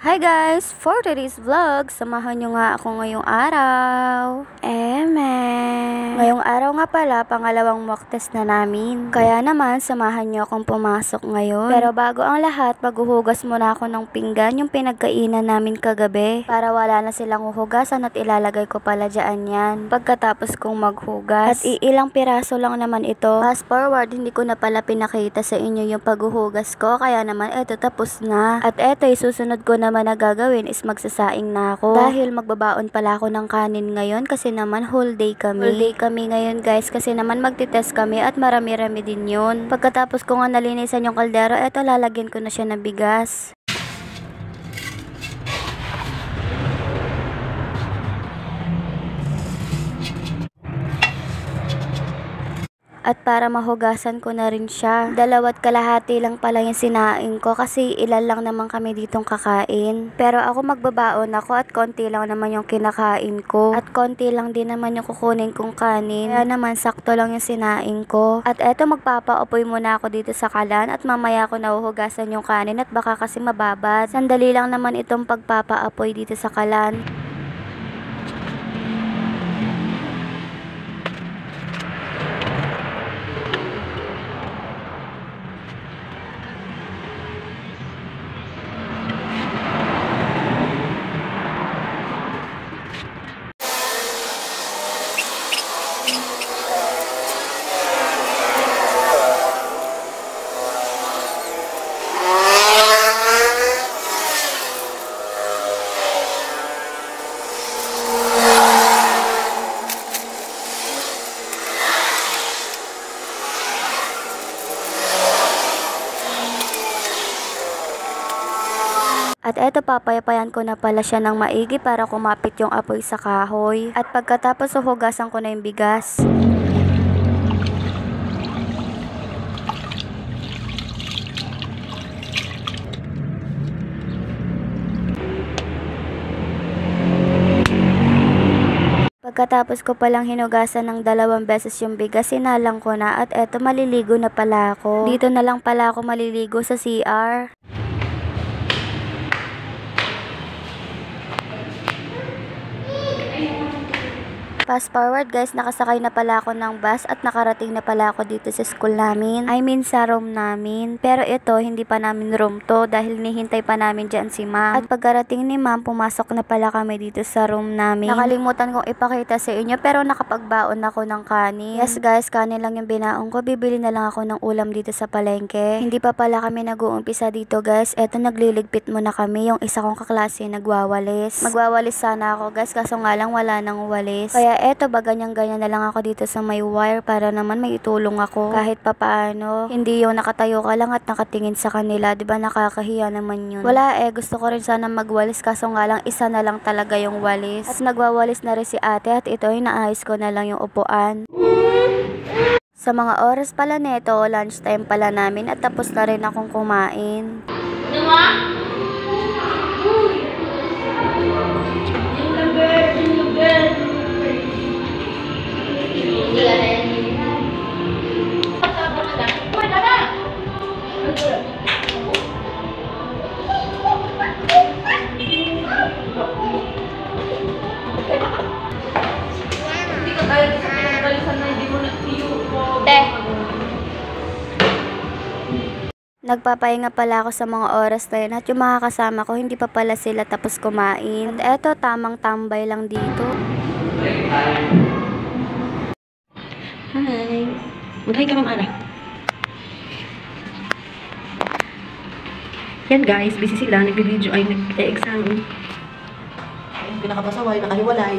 Hi guys! For today's vlog, samahan nyo nga ako ngayong araw. Ngayong araw nga pala, pangalawang mock test na namin. Kaya naman, samahan nyo akong pumasok ngayon. Pero bago ang lahat, maghuhugas muna ako ng pinggan yung pinagkainan namin kagabi. Para wala na silang huhugasan at ilalagay ko pala dyan yan. Pagkatapos kong maghugas. At iilang piraso lang naman ito. Fast forward, hindi ko na pala pinakita sa inyo yung paghuhugas ko. Kaya naman, eto tapos na. At eto, susunod ko naman na gagawin is magsasaing na ako. Dahil magbabaon pala ako ng kanin ngayon kasi naman whole day kami. Whole day kami ngayon guys kasi naman magtitest kami at marami-rami din yun. Pagkatapos ko nga nalinisan yung kaldero, eto lalagyan ko na siya ng bigas. At para mahugasan ko na rin siya. 2.5 lang pala yung sinaing ko kasi ilan lang naman kami ditong kakain. Pero ako magbabaon ako at konti lang naman yung kinakain ko. At konti lang din naman yung kukunin kong kanin. Kaya naman sakto lang yung sinaing ko. At eto magpapaupoy muna ako dito sa kalan at mamaya ko nahuhugasan yung kanin at baka kasi mababad. Sandali lang naman itong pagpapaapoy dito sa kalan. At eto papayapayan ko na pala siya ng maigi para kumapit yung apoy sa kahoy. At pagkatapos huhugasan ko na yung bigas. Pagkatapos ko palang hinugasan ng 2 beses yung bigas, sinalang ko na at eto maliligo na pala ako. Dito na lang pala ako maliligo sa CR. Fast forward guys, nakasakay na pala ako ng bus at nakarating na pala ako dito sa school namin. I mean sa room namin. Pero ito, hindi pa namin room to dahil nihintay pa namin dyan si ma'am. At pagkarating ni ma'am, pumasok na pala kami dito sa room namin. Nakalimutan kong ipakita sa inyo pero nakapagbaon ako ng kanin. Yes guys, kanin lang yung binaon ko. Bibili na lang ako ng ulam dito sa palengke. Hindi pa pala kami nag-uumpisa dito guys. Eto, nagliligpit muna kami. Yung isa kong kaklase nagwawalis. Magwawalis sana ako guys, kaso nga lang wala nang walis. Kaya eto ba ganyan-ganyan na lang ako dito sa may wire para naman may itulong ako kahit papaano. Hindi yung nakatayo ka lang at nakatingin sa kanila, 'di ba nakakahiya naman yun. Wala gusto ko rin sana magwalis kaso nga lang isa na lang talaga yung walis. At nagwawalis na rin si ate at ito inaayos ko na lang yung upuan. Sa mga oras pala neto, lunchtime pala namin at tapos na rin akong kumain. Nagpapahinga pala ako sa mga oras na yun at yung mga kasama ko hindi pa pala sila tapos kumain. At eto, tamang tambay lang dito. Hi! Mag-hi ka, Ma'am Ana. Yan guys, busy sila. Nag-video ay nag-exam. Pinakapasaway, nakahiwalay.